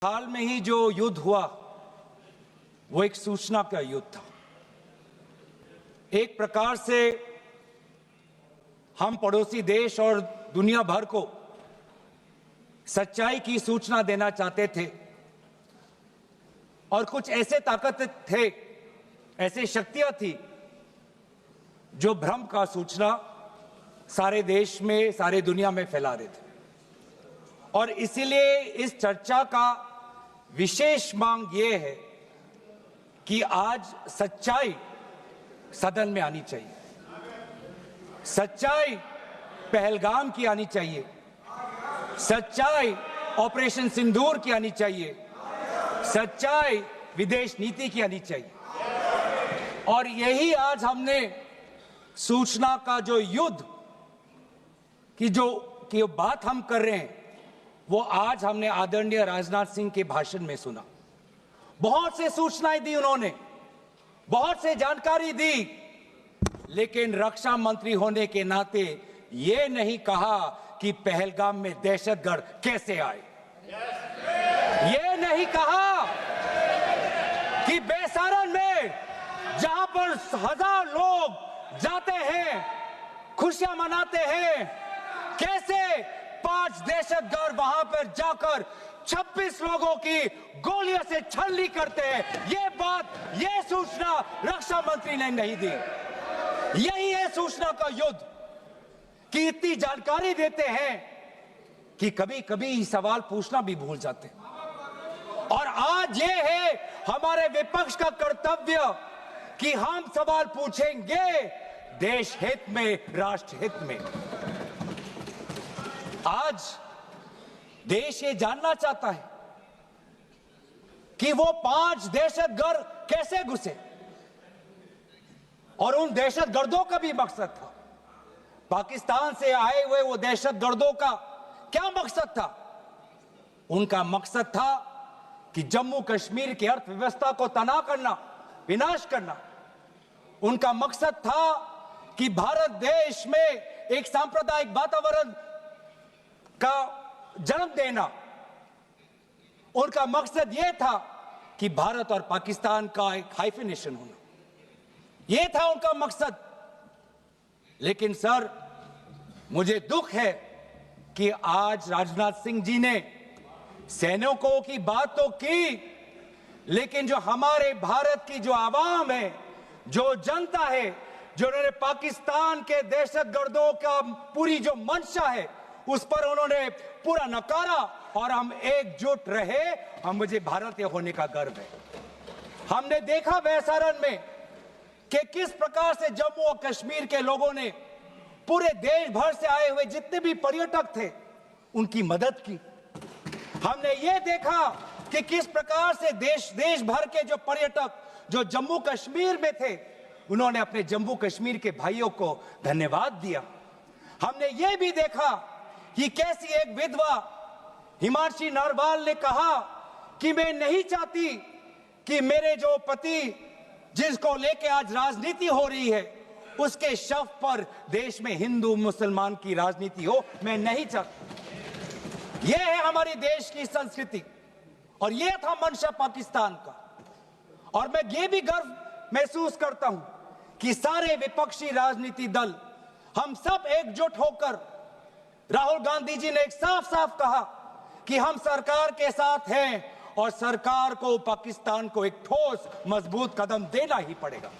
हाल में ही जो युद्ध हुआ वो एक सूचना का युद्ध था। एक प्रकार से हम पड़ोसी देश और दुनिया भर को सच्चाई की सूचना देना चाहते थे और कुछ ऐसे ताकत थे, ऐसी शक्तियां थी जो भ्रम का सूचना सारे देश में, सारे दुनिया में फैला रहे थे। और इसीलिए इस चर्चा का विशेष मांग ये है कि आज सच्चाई सदन में आनी चाहिए। सच्चाई पहलगाम की आनी चाहिए, सच्चाई ऑपरेशन सिंदूर की आनी चाहिए, सच्चाई विदेश नीति की आनी चाहिए। और यही आज हमने सूचना का जो युद्ध की जो बात हम कर रहे हैं वो आज हमने आदरणीय राजनाथ सिंह के भाषण में सुना। बहुत से सूचनाएं दी उन्होंने, बहुत से जानकारी दी, लेकिन रक्षा मंत्री होने के नाते ये नहीं कहा कि पहलगाम में दहशतगर्द कैसे आए। ये नहीं कहा कि बेसारन में जहां पर 1000 लोग जाते हैं, खुशियां मनाते हैं, कैसे 5 दहशतगर्द वहां पर जाकर 26 लोगों की गोलियों से छलनी करते हैं। ये बात, ये सूचना रक्षा मंत्री ने नहीं दी। यही है सूचना का युद्ध कि इतनी जानकारी देते हैं कि कभी कभी सवाल पूछना भी भूल जाते हैं। और आज ये है हमारे विपक्ष का कर्तव्य कि हम सवाल पूछेंगे देश हित में, राष्ट्र हित में। आज देश ये जानना चाहता है कि वो 5 दहशतगर्द कैसे घुसे और उन दहशतगर्दों का भी मकसद था। पाकिस्तान से आए हुए वो दहशतगर्दों का क्या मकसद था? उनका मकसद था कि जम्मू कश्मीर की अर्थव्यवस्था को तनाव करना, विनाश करना। उनका मकसद था कि भारत देश में एक सांप्रदायिक वातावरण का जन्म देना। उनका मकसद यह था कि भारत और पाकिस्तान का एक हाइफिनेशन होना, यह था उनका मकसद। लेकिन सर, मुझे दुख है कि आज राजनाथ सिंह जी ने सैनिकों की बात तो की, लेकिन जो हमारे भारत की जो आवाम है, जो जनता है, जो उन्होंने पाकिस्तान के दहशतगर्दों का पूरी जो मंशा है उस पर उन्होंने पूरा नकारा। और हम एकजुट रहे, हम मुझे भारतीय होने का गर्व है। हमने देखा बेसारन में कि किस प्रकार से जम्मू और कश्मीर के लोगों ने पूरे देश भर से आए हुए जितने भी पर्यटक थे उनकी मदद की। हमने ये देखा कि किस प्रकार से देश भर के जो पर्यटक जो जम्मू कश्मीर में थे उन्होंने अपने जम्मू कश्मीर के भाइयों को धन्यवाद दिया। हमने ये भी देखा कि कैसी एक विधवा हिमांशी नरवाल ने कहा कि मैं नहीं चाहती कि मेरे जो पति जिसको लेके आज राजनीति हो रही है उसके शव पर देश में हिंदू मुसलमान की राजनीति हो, मैं नहीं चाहती। यह है हमारी देश की संस्कृति और यह था मंशा पाकिस्तान का। और मैं ये भी गर्व महसूस करता हूं कि सारे विपक्षी राजनीति दल, हम सब एकजुट होकर, राहुल गांधी जी ने एक साफ साफ कहा कि हम सरकार के साथ हैं और सरकार को पाकिस्तान को एक ठोस मजबूत कदम देना ही पड़ेगा।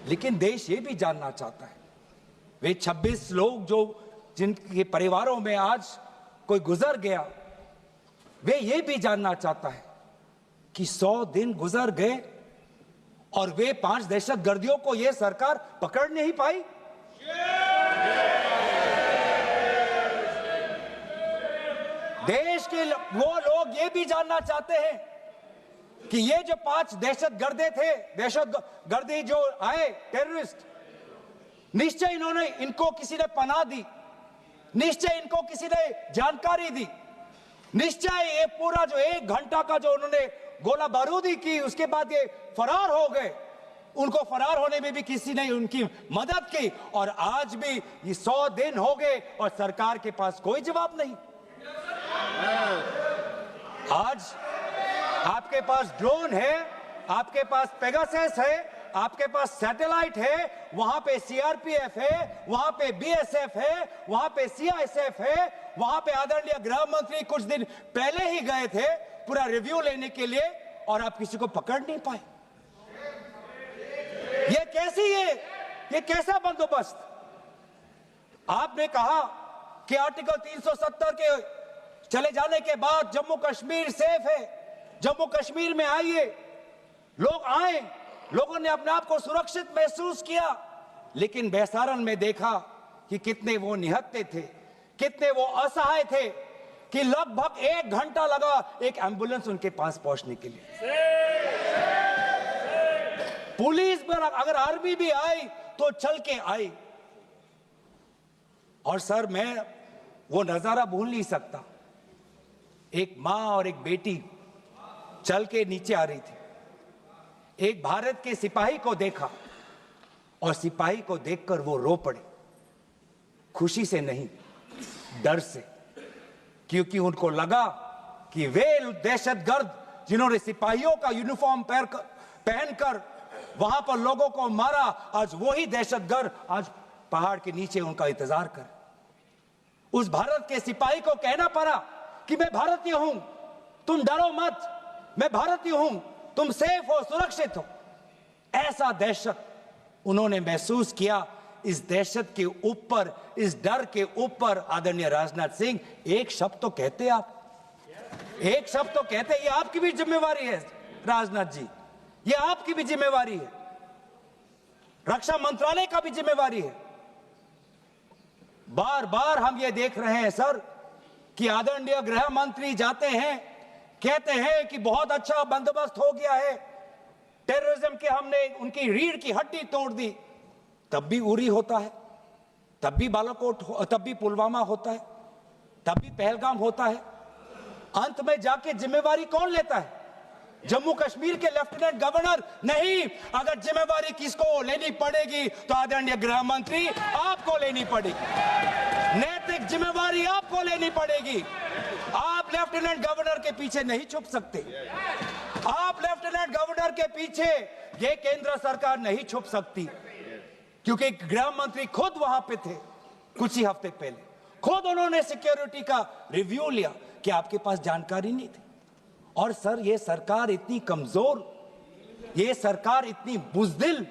लेकिन देश ये भी जानना चाहता है, वे 26 लोग जो जिनके परिवारों में आज कोई गुजर गया, वे ये भी जानना चाहता है कि 100 दिन गुजर गए और वे 5 दहशतगर्दियों को यह सरकार पकड़ नहीं पाई। देश के वो लोग ये भी जानना चाहते हैं कि ये जो 5 दहशतगर्दे थे, दहशतगर्दी जो आए टेररिस्ट, निश्चय इनको किसी ने पनाह दी, निश्चय इनको किसी ने जानकारी दी, निश्चय ये पूरा जो 1 घंटा का जो उन्होंने गोला बारूदी की उसके बाद ये फरार हो गए। उनको फरार होने में भी किसी ने उनकी मदद की और आज भी ये 100 दिन हो गए और सरकार के पास कोई जवाब नहीं। आज आपके पास ड्रोन है, आपके पास पेगासस है, आपके पास सैटेलाइट है, वहां पे सीआरपीएफ है, वहां पे बीएसएफ है, वहां पे सीआईएसएफ है, वहां पे आदरणीय गृह मंत्री कुछ दिन पहले ही गए थे पूरा रिव्यू लेने के लिए, और आप किसी को पकड़ नहीं पाए। ये कैसा बंदोबस्त? आपने कहा कि आर्टिकल 370 के चले जाने के बाद जम्मू कश्मीर सेफ है, जम्मू कश्मीर में आइए, लोग आए, लोगों ने अपने आप को सुरक्षित महसूस किया, लेकिन बेसारन में देखा कि कितने वो निहत्थे थे, कितने वो असहाय थे कि लगभग 1 घंटा लगा एक एम्बुलेंस उनके पास पहुंचने के लिए। पुलिस पर अगर आर्मी भी आई तो चल के आई। और सर, मैं वो नजारा भूल नहीं सकता, एक मां और एक बेटी चल के नीचे आ रही थी, एक भारत के सिपाही को देखा और सिपाही को देखकर वो रो पड़े, खुशी से नहीं, डर से, क्योंकि उनको लगा कि वे दहशतगर्द जिन्होंने सिपाहियों का यूनिफॉर्म पहनकर वहां पर लोगों को मारा, आज वही दहशतगर्द आज पहाड़ के नीचे उनका इंतजार कर। उस भारत के सिपाही को कहना पड़ा कि मैं भारतीय हूं, तुम डरो मत, मैं भारतीय हूं, तुम सेफ हो, सुरक्षित हो। ऐसा दहशत उन्होंने महसूस किया। इस दहशत के ऊपर, इस डर के ऊपर आदरणीय राजनाथ सिंह एक शब्द तो कहते, आप एक शब्द तो कहते। ये आपकी भी जिम्मेवारी है राजनाथ जी, ये आपकी भी जिम्मेवारी है, रक्षा मंत्रालय का भी जिम्मेवारी है। बार बार हम ये देख रहे हैं सर कि आदरणीय गृह मंत्री जाते हैं, कहते हैं कि बहुत अच्छा बंदोबस्त हो गया है, टेररिज्म के हमने उनकी रीढ़ की हड्डी तोड़ दी, तब भी उरी होता है, तब भी बालाकोट, तब भी पुलवामा होता है, तब भी पहलगाम होता है। अंत में जाके जिम्मेवारी कौन लेता है? जम्मू कश्मीर के लेफ्टिनेंट गवर्नर नहीं। अगर जिम्मेवारी किसको लेनी पड़ेगी तो आदरणीय गृह मंत्री आपको लेनी पड़ेगी, नैतिक जिम्मेवारी आपको लेनी पड़ेगी। आप लेफ्टिनेंट गवर्नर के पीछे नहीं छुप सकते, आप लेफ्टिनेंट गवर्नर के पीछे ये केंद्र सरकार नहीं छुप सकती, क्योंकि गृह मंत्री खुद वहां पे थे कुछ ही हफ्ते पहले, खुद उन्होंने सिक्योरिटी का रिव्यू लिया कि आपके पास जानकारी नहीं थी। और सर, ये सरकार इतनी कमजोर, ये सरकार इतनी बुज़दिल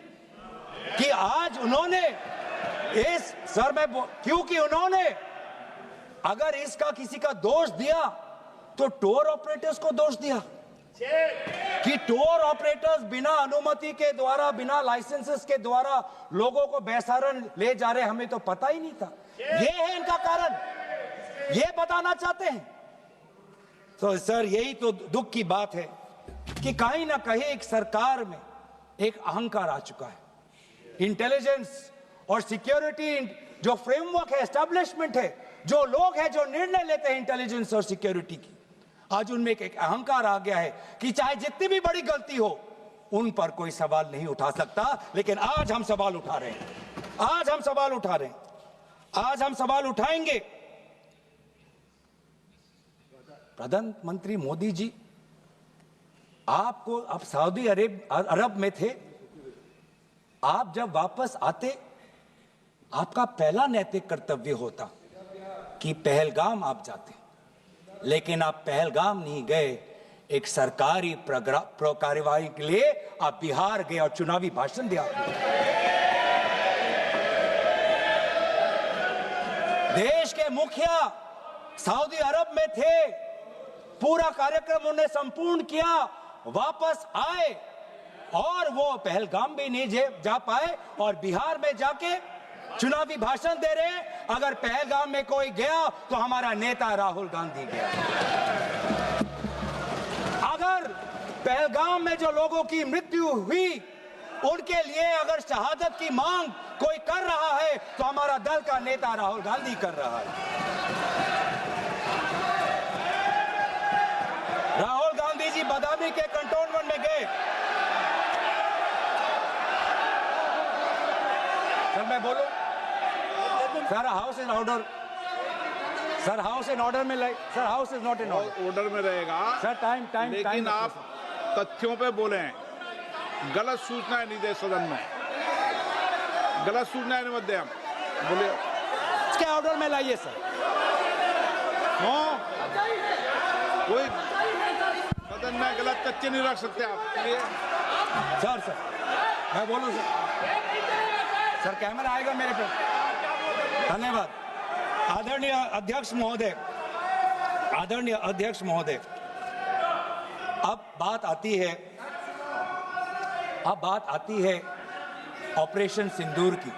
कि आज उन्होंने इस सर में, क्योंकि उन्होंने अगर इसका किसी का दोष दिया तो टूर ऑपरेटर्स को दोष दिया कि टूर ऑपरेटर्स बिना अनुमति के द्वारा, बिना लाइसेंसेस के द्वारा लोगों को बेसहारन ले जा रहे, हमें तो पता ही नहीं था। ये है इनका कारण, ये बताना चाहते हैं। तो सर, यही तो दुख की बात है कि कहीं ना कहीं एक सरकार में एक अहंकार आ चुका है। इंटेलिजेंस और सिक्योरिटी जो फ्रेमवर्क है, एस्टैब्लिशमेंट है, जो लोग हैं जो निर्णय लेते हैं इंटेलिजेंस और सिक्योरिटी की, आज उनमें एक अहंकार आ गया है कि चाहे जितनी भी बड़ी गलती हो उन पर कोई सवाल नहीं उठा सकता। लेकिन आज हम सवाल उठा रहे हैं, आज हम सवाल उठा रहे हैं, आज हम सवाल उठाएंगे। प्रधानमंत्री मोदी जी, आपको, आप सऊदी अरब में थे, आप जब वापस आते आपका पहला नैतिक कर्तव्य होता कि पहलगाम आप जाते, लेकिन आप पहलगाम नहीं गए, एक सरकारी कार्यवाही के लिए आप बिहार गए और चुनावी भाषण दिया। देश के मुखिया सऊदी अरब में थे, पूरा कार्यक्रम उन्होंने संपूर्ण किया, वापस आए और वो पहलगाम भी नहीं जा पाए और बिहार में जाके चुनावी भाषण दे रहे हैं। अगर पहलगाम में कोई गया तो हमारा नेता राहुल गांधी गया। अगर पहलगाम में जो लोगों की मृत्यु हुई उनके लिए अगर शहादत की मांग कोई कर रहा है तो हमारा दल का नेता राहुल गांधी कर रहा है। राहुल गांधी जी बदामी के कंटोनमेंट में गए। सर, मैं बोलूं? सारा house in order. Sir house in order में लाइए। Sir house is not in order. Order में रहेगा सर टाइम लेकिन आप तथ्यों पे बोले, गलत सूचनाएं नहीं दे सदन में, गलत सूचनाएं नहीं मत दे। हम बोले इसके ऑर्डर में लाइए सर। कोई सदन में गलत तथ्य नहीं रख सकते आप। सर मैं बोलूं सर कैमरा आएगा मेरे पे। धन्यवाद। आदरणीय अध्यक्ष महोदय, अब बात आती है ऑपरेशन सिंदूर की।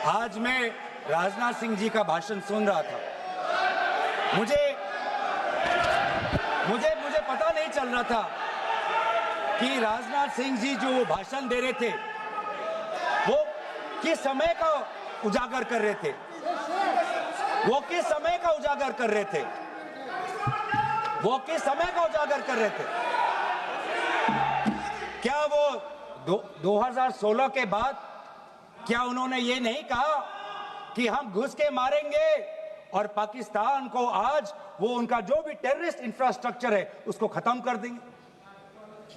आज मैं राजनाथ सिंह जी का भाषण सुन रहा था। मुझे पता नहीं चल रहा था कि राजनाथ सिंह जी जो भाषण दे रहे थे वो किस समय का उजागर कर रहे थे। क्या वो 2016 के बाद क्या उन्होंने ये नहीं कहा कि हम घुस के मारेंगे और पाकिस्तान को आज वो उनका जो भी टेररिस्ट इंफ्रास्ट्रक्चर है उसको खत्म कर देंगे?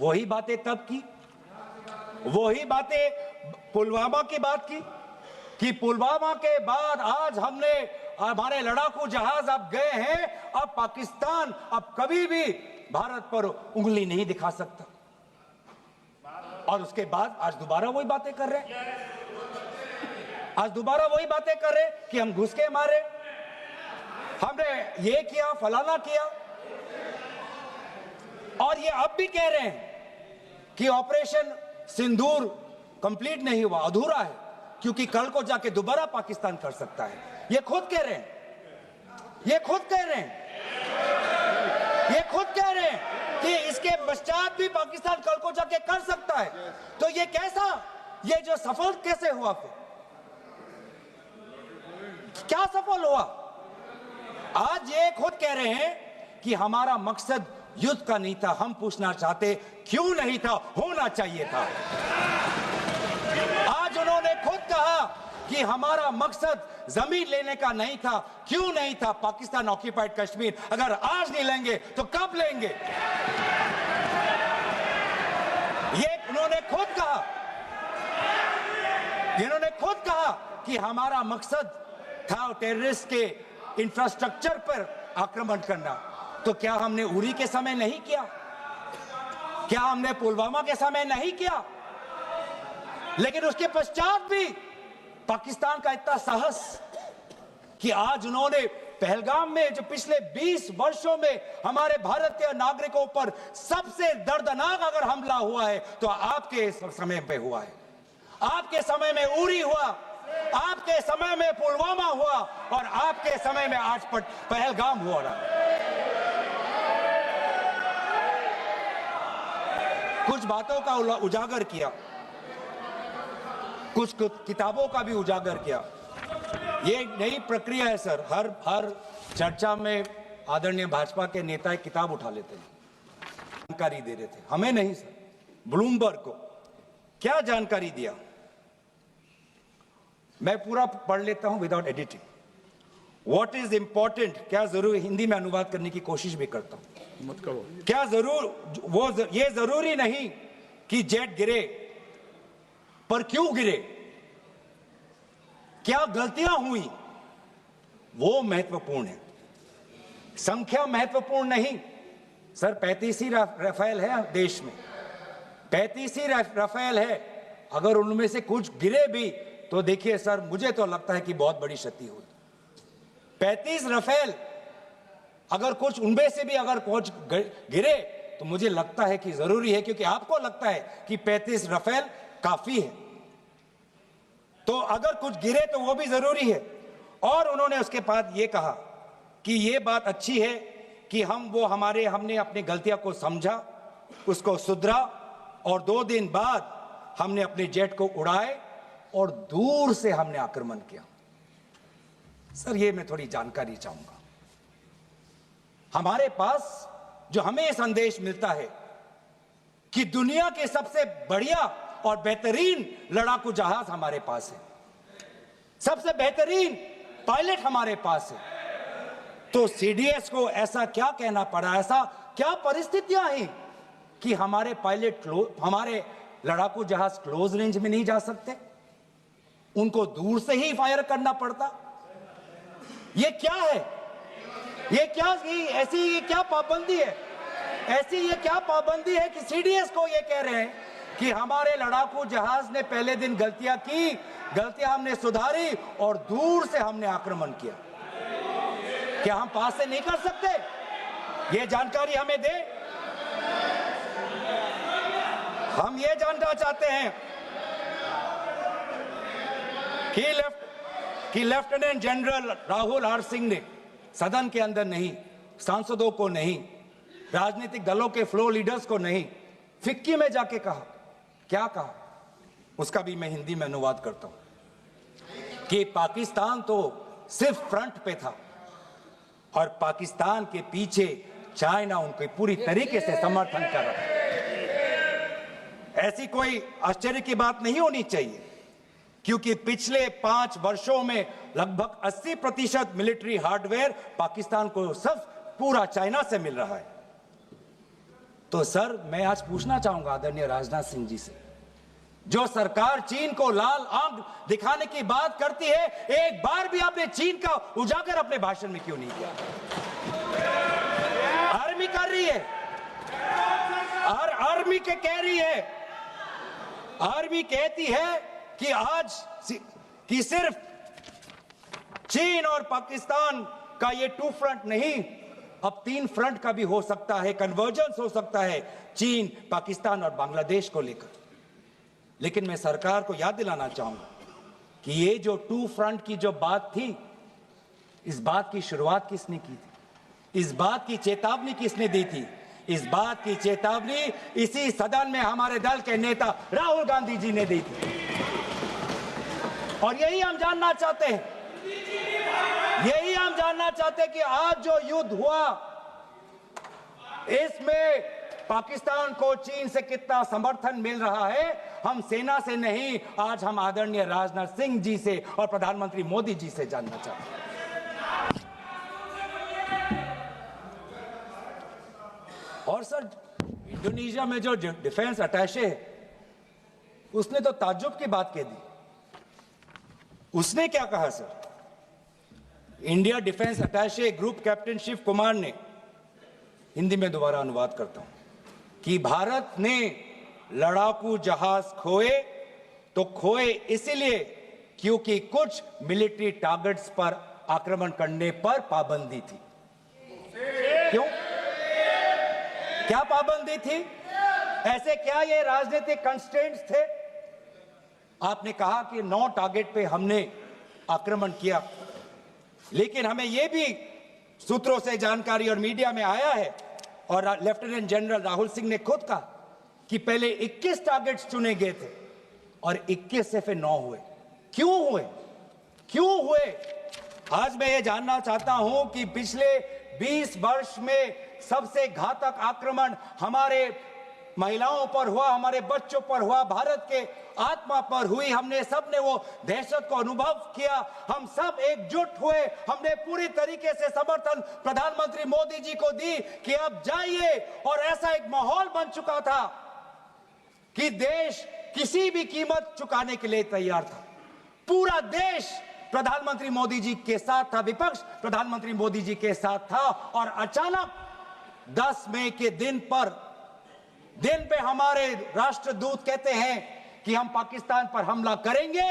वही बातें तब की, वही बातें पुलवामा की बात की कि पुलवामा के बाद आज हमारे लड़ाकू जहाज अब गए हैं, अब पाकिस्तान अब कभी भी भारत पर उंगली नहीं दिखा सकता। और उसके बाद आज दोबारा वही बातें कर रहे हैं, कि हम घुस के मारे, हमने ये किया, फलाना किया। और ये अब भी कह रहे हैं कि ऑपरेशन सिंदूर कंप्लीट नहीं हुआ, अधूरा है, क्योंकि कल को जाके दोबारा पाकिस्तान कर सकता है। ये खुद कह रहे हैं कि इसके पश्चात भी पाकिस्तान कल को जाके कर सकता है। तो ये जो सफल कैसे हुआ? फिर क्या सफल हुआ? आज ये खुद कह रहे हैं कि हमारा मकसद युद्ध का नहीं था। हम पूछना चाहते क्यों नहीं था, होना चाहिए था। आज उन्होंने खुद कहा कि हमारा मकसद जमीन लेने का नहीं था। क्यों नहीं था? पाकिस्तान ऑक्यूपाइड कश्मीर अगर आज नहीं लेंगे तो कब लेंगे? ये उन्होंने खुद कहा कि हमारा मकसद था टेररिस्ट के इंफ्रास्ट्रक्चर पर आक्रमण करना। तो क्या हमने उरी के समय नहीं किया? क्या हमने पुलवामा के समय नहीं किया? लेकिन उसके पश्चात भी पाकिस्तान का इतना साहस कि आज उन्होंने पहलगाम में जो पिछले 20 वर्षों में हमारे भारतीय नागरिकों पर सबसे दर्दनाक अगर हमला हुआ है तो आपके समय पे हुआ है। आपके समय में उरी हुआ, आपके समय में पुलवामा हुआ और आपके समय में आज पहलगाम हुआ रहा। कुछ बातों का उजागर किया, कुछ किताबों का भी उजागर किया। ये नई प्रक्रिया है सर। हर चर्चा में आदरणीय भाजपा के नेता एक किताब उठा लेते हैं, जानकारी दे रहे थे। हमें नहीं सर, ब्लूमबर्ग को क्या जानकारी दिया, मैं पूरा पढ़ लेता हूं without editing. What is important, क्या जरूरी, हिंदी में अनुवाद करने की कोशिश भी करता हूं, मत करो। क्या ये जरूरी नहीं कि जेट गिरे, पर क्यों गिरे, क्या गलतियां हुई, वो महत्वपूर्ण है। संख्या महत्वपूर्ण नहीं सर। 35 ही राफेल है देश में, 35 ही राफेल है। अगर उनमें से कुछ गिरे भी तो देखिए सर, मुझे तो लगता है कि बहुत बड़ी क्षति हुई। 35 राफेल, अगर कुछ उनमें से भी अगर कुछ गिरे तो मुझे लगता है कि जरूरी है, क्योंकि आपको लगता है कि 35 राफेल काफी है, तो अगर कुछ गिरे तो वो भी जरूरी है। और उन्होंने उसके बाद ये कहा कि ये बात अच्छी है कि हमने अपनी गलतियों को समझा, उसको सुधरा, और 2 दिन बाद हमने अपने जेट को उड़ाए और दूर से हमने आक्रमण किया। सर ये मैं थोड़ी जानकारी चाहूंगा। हमारे पास जो हमें ये संदेश मिलता है कि दुनिया के सबसे बढ़िया और बेहतरीन लड़ाकू जहाज हमारे पास है, सबसे बेहतरीन पायलट हमारे पास है, तो सीडीएस को ऐसा क्या कहना पड़ा, ऐसा क्या परिस्थितियां हैं कि हमारे पायलट हमारे लड़ाकू जहाज क्लोज रेंज में नहीं जा सकते, उनको दूर से ही फायर करना पड़ता? ये क्या है? ये क्या ये क्या पाबंदी है? ऐसी ये क्या पाबंदी है कि सीडीएस को ये कह रहे हैं कि हमारे लड़ाकू जहाज ने पहले दिन गलतियां की, गलतियां हमने सुधारी और दूर से हमने आक्रमण किया? क्या हम पास से नहीं कर सकते? ये जानकारी हमें दे। हम ये जानना चाहते हैं कि lieutenant general Rahul R Singh ने सदन के अंदर नहीं, सांसदों को नहीं, राजनीतिक दलों के फ्लोर लीडर्स को नहीं, फिक्की में जाके कहा, क्या कहा उसका भी मैं हिंदी में अनुवाद करता हूं कि पाकिस्तान तो सिर्फ फ्रंट पे था और पाकिस्तान के पीछे चाइना उनके पूरी तरीके से समर्थन कर रहा है। ऐसी कोई आश्चर्य की बात नहीं होनी चाहिए, क्योंकि पिछले 5 वर्षों में लगभग 80% मिलिट्री हार्डवेयर पाकिस्तान को सब पूरा चाइना से मिल रहा है। तो सर, मैं आज पूछना चाहूंगा आदरणीय राजनाथ सिंह जी से, जो सरकार चीन को लाल आंख दिखाने की बात करती है, एक बार भी आपने चीन का उजागर अपने भाषण में क्यों नहीं किया? आर्मी कर रही है, आर्मी के कह रही है, आर्मी कहती है कि आज कि सिर्फ चीन और पाकिस्तान का ये 2 फ्रंट नहीं, अब 3 फ्रंट का भी हो सकता है, कन्वर्जेंस हो सकता है चीन, पाकिस्तान और बांग्लादेश को लेकर। लेकिन मैं सरकार को याद दिलाना चाहूंगा कि ये जो 2 फ्रंट की जो बात थी, इस बात की शुरुआत किसने की थी? इस बात की चेतावनी किसने दी थी? इस बात की चेतावनी इसी सदन में हमारे दल के नेता राहुल गांधी जी ने दी थी। और यही हम जानना चाहते हैं, यही हम जानना चाहते हैं कि आज जो युद्ध हुआ, इसमें पाकिस्तान को चीन से कितना समर्थन मिल रहा है। हम सेना से नहीं, आज हम आदरणीय राजनाथ सिंह जी से और प्रधानमंत्री मोदी जी से जानना चाहते हैं। और सर, इंडोनेशिया में जो डिफेंस अटैचे है, उसने तो ताज्जुब की बात कह दी। उसने क्या कहा sir? India defence attache group captain Shiv Kumar ने, हिंदी में दोबारा अनुवाद करता हूं, कि भारत ने लड़ाकू जहाज खोए तो खोए इसलिए क्योंकि कुछ मिलिट्री टारगेट्स पर आक्रमण करने पर पाबंदी थी। क्यों? क्या पाबंदी थी? ऐसे क्या ये राजनीतिक कंस्ट्रेंट्स थे? आपने कहा कि 9 टारगेट पे हमने आक्रमण किया, लेकिन हमें यह भी सूत्रों से जानकारी और मीडिया में आया है, और लेफ्टिनेंट जनरल राहुल सिंह ने खुद कहा कि पहले 21 टारगेट्स चुने गए थे और 21 से फिर 9 हुए। क्यों हुए? क्यों हुए? आज मैं ये जानना चाहता हूं कि पिछले 20 वर्ष में सबसे घातक आक्रमण हमारे महिलाओं पर हुआ, हमारे बच्चों पर हुआ, भारत के आत्मा पर हुई। हमने सबने वो दहशत को अनुभव किया, हम सब एकजुट हुए, हमने पूरी तरीके से समर्थन प्रधानमंत्री मोदी जी को दी कि अब जाइए। और ऐसा एक माहौल बन चुका था कि देश किसी भी कीमत चुकाने के लिए तैयार था। पूरा देश प्रधानमंत्री मोदी जी के साथ था, विपक्ष प्रधानमंत्री मोदी जी के साथ था। और अचानक 10 मई के दिन पे हमारे राष्ट्रदूत कहते हैं कि हम पाकिस्तान पर हमला करेंगे,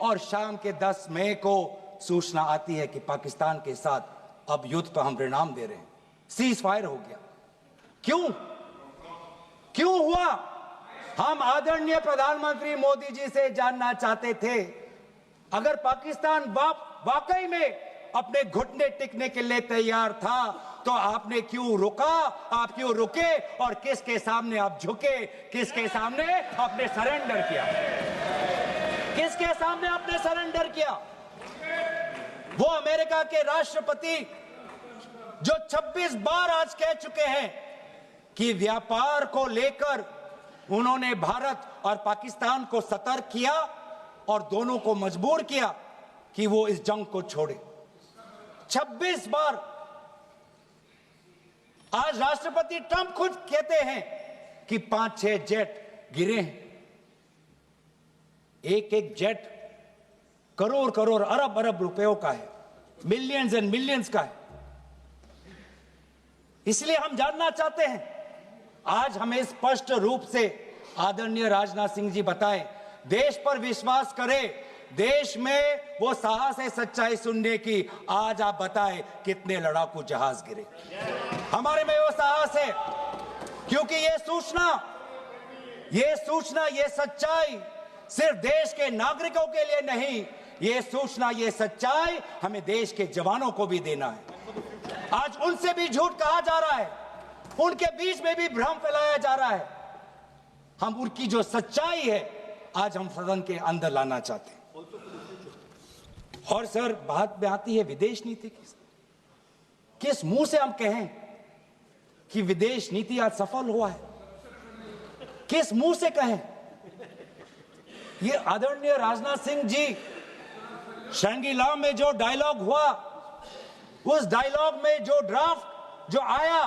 और शाम के 10 मई को सूचना आती है कि पाकिस्तान के साथ अब युद्ध पर हम परिणाम दे रहे हैं, सीज फायर हो गया। क्यों? क्यों हुआ? हम आदरणीय प्रधानमंत्री मोदी जी से जानना चाहते थे, अगर पाकिस्तान वाकई में अपने घुटने टिकने के लिए तैयार था तो आपने क्यों रुका? आप क्यों रुके? और किसके सामने आप झुके? किसके सामने आपने सरेंडर किया? किसके सामने आपने सरेंडर किया? वो अमेरिका के राष्ट्रपति जो 26 बार आज कह चुके हैं कि व्यापार को लेकर उन्होंने भारत और पाकिस्तान को सतर्क किया और दोनों को मजबूर किया कि वो इस जंग को छोड़े। 26 बार। आज राष्ट्रपति ट्रंप खुद कहते हैं कि 5-6 जेट गिरे हैं। एक एक जेट करोड़ करोड़ अरब अरब रुपयों का है, मिलियंस एंड मिलियंस का है। इसलिए हम जानना चाहते हैं, आज हमें स्पष्ट रूप से आदरणीय राजनाथ सिंह जी बताएं, देश पर विश्वास करें, देश में वो साहस है सच्चाई सुनने की। आज आप बताएं कितने लड़ाकू जहाज गिरे। हमारे में वो साहस है, क्योंकि ये सूचना, ये सच्चाई सिर्फ देश के नागरिकों के लिए नहीं, ये सूचना, ये सच्चाई हमें देश के जवानों को भी देना है। आज उनसे भी झूठ कहा जा रहा है, उनके बीच में भी भ्रम फैलाया जा रहा है। हम उनकी जो सच्चाई है आज हम सदन के अंदर लाना चाहते हैं। और सर, बात में आती है विदेश नीति की। किस मुंह से हम कहें कि विदेश नीति आज सफल हुआ है? किस मुंह से कहें? ये आदरणीय राजनाथ सिंह जी, शंगीला में जो डायलॉग हुआ, उस डायलॉग में जो ड्राफ्ट जो आया,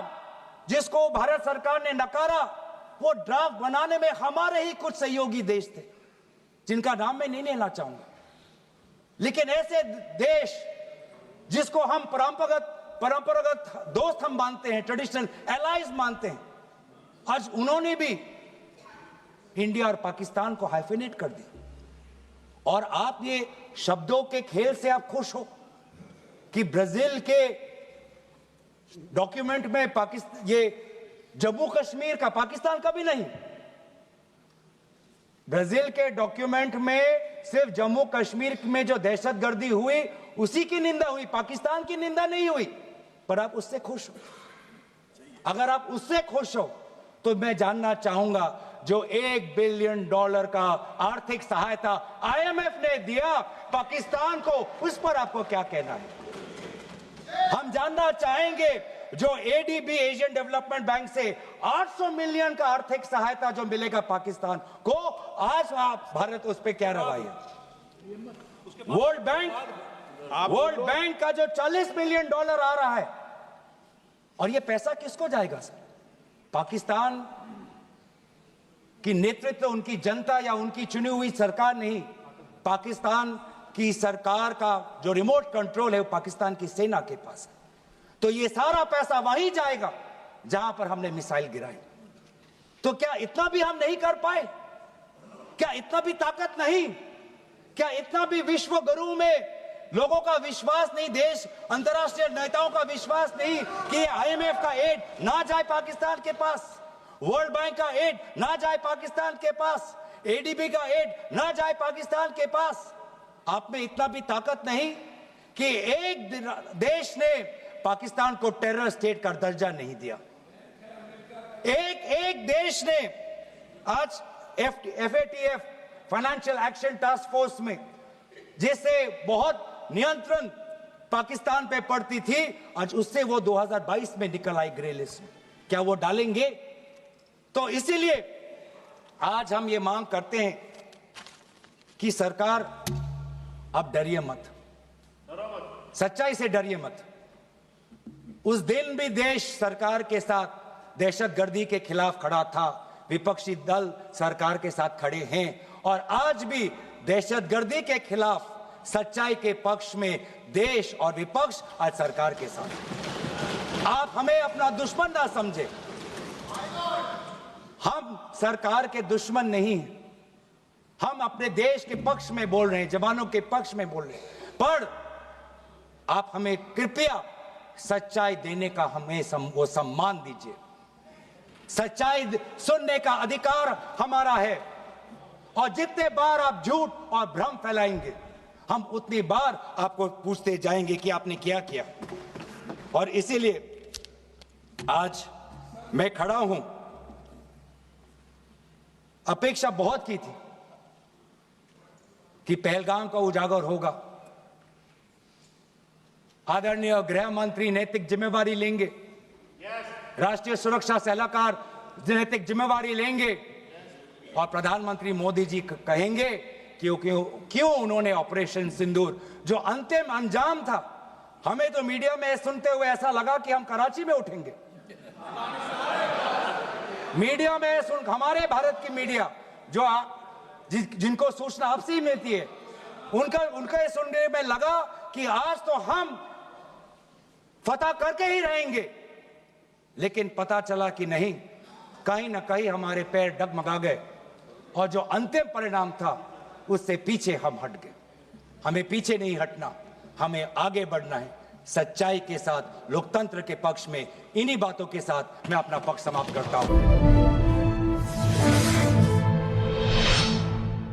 जिसको भारत सरकार ने नकारा, वो ड्राफ्ट बनाने में हमारे ही कुछ सहयोगी देश थे, जिनका नाम मैं नहीं लेना चाहूंगा। लेकिन ऐसे देश जिसको हम परंपरागत दोस्त हम मानते हैं, ट्रेडिशनल एलाइज मानते हैं, आज उन्होंने भी इंडिया और पाकिस्तान को हाइफिनेट कर दी। और आप ये शब्दों के खेल से आप खुश हो कि ब्राजील के डॉक्यूमेंट में पाकिस्तान, ये जम्मू कश्मीर का पाकिस्तान का भी नहीं, ब्राजील के डॉक्यूमेंट में सिर्फ जम्मू कश्मीर में जो दहशतगर्दी हुई उसी की निंदा हुई, पाकिस्तान की निंदा नहीं हुई। पर आप उससे खुश हो? अगर आप उससे खुश हो तो मैं जानना चाहूंगा, जो $1 बिलियन का आर्थिक सहायता IMF ने दिया पाकिस्तान को, उस पर आपको क्या कहना है? हम जानना चाहेंगे, जो ADB एशियन डेवलपमेंट बैंक से 800 मिलियन का आर्थिक सहायता जो मिलेगा पाकिस्तान को, आज आप भारत उस पर क्या रवैया? वर्ल्ड बैंक का जो $40 मिलियन आ रहा है, और ये पैसा किसको जाएगा सर? पाकिस्तान की नेतृत्व उनकी जनता या उनकी चुनी हुई सरकार नहीं, पाकिस्तान की सरकार का जो रिमोट कंट्रोल है वो पाकिस्तान की सेना के पास है। तो ये सारा पैसा वहीं जाएगा जहां पर हमने मिसाइल गिराई। तो क्या इतना भी हम नहीं कर पाए? क्या इतना भी ताकत नहीं? क्या इतना भी विश्व गुरु में लोगों का विश्वास नहीं, देश अंतर्राष्ट्रीय नेताओं का विश्वास नहीं कि IMF का एड ना जाए पाकिस्तान के पास, वर्ल्ड बैंक का एड ना जाए पाकिस्तान के पास, ADB का एड ना जाए पाकिस्तान के पास? आप में इतना भी ताकत नहीं कि एक देश ने पाकिस्तान को टेरर स्टेट का दर्जा नहीं दिया। एक देश ने आज FATF financial action task force में, जिससे बहुत नियंत्रण पाकिस्तान पे पड़ती थी, आज उससे वो 2022 में निकल आई ग्रे लिस्ट में। क्या वो डालेंगे? तो इसीलिए आज हम ये मांग करते हैं कि सरकार, अब डरिए मत, सच्चाई से डरिए मत। उस दिन भी देश सरकार के साथ दहशतगर्दी के खिलाफ खड़ा था, विपक्षी दल सरकार के साथ खड़े हैं, और आज भी दहशतगर्दी के खिलाफ सच्चाई के पक्ष में देश और विपक्ष आज सरकार के साथ। आप हमें अपना दुश्मन ना समझे, हम सरकार के दुश्मन नहीं हैं, हम अपने देश के पक्ष में बोल रहे हैं, जवानों के पक्ष में बोल रहे हैं। पर आप हमें कृपया सच्चाई देने का हमें वो सम्मान दीजिए। सच्चाई सुनने का अधिकार हमारा है, और जितने बार आप झूठ और भ्रम फैलाएंगे, हम उतनी बार आपको पूछते जाएंगे कि आपने क्या किया। और इसीलिए आज मैं खड़ा हूं। अपेक्षा बहुत की थी कि पहलगाम का उजागर होगा, आदरणीय गृह मंत्री नैतिक जिम्मेवारी लेंगे, राष्ट्रीय सुरक्षा सलाहकार नैतिक जिम्मेवारी लेंगे, और प्रधानमंत्री मोदी जी कहेंगे क्यों उन्होंने ऑपरेशन सिंदूर जो अंतिम अंजाम था, हमें तो मीडिया में सुनते हुए ऐसा लगा कि हम कराची में उठेंगे। मीडिया में सुन, हमारे भारत की मीडिया जो जिनको सूचना आपसे ही मिलती है, उनका सुनने में लगा कि आज तो हम फतह करके ही रहेंगे, लेकिन पता चला कि नहीं, कहीं ना कहीं हमारे पैर डगमगा गए और जो अंतिम परिणाम था उससे पीछे हम हट गए। हमें पीछे नहीं हटना, हमें आगे बढ़ना है सच्चाई के साथ, लोकतंत्र के पक्ष में। इन्हीं बातों के साथ मैं अपना पक्ष समाप्त करता हूं।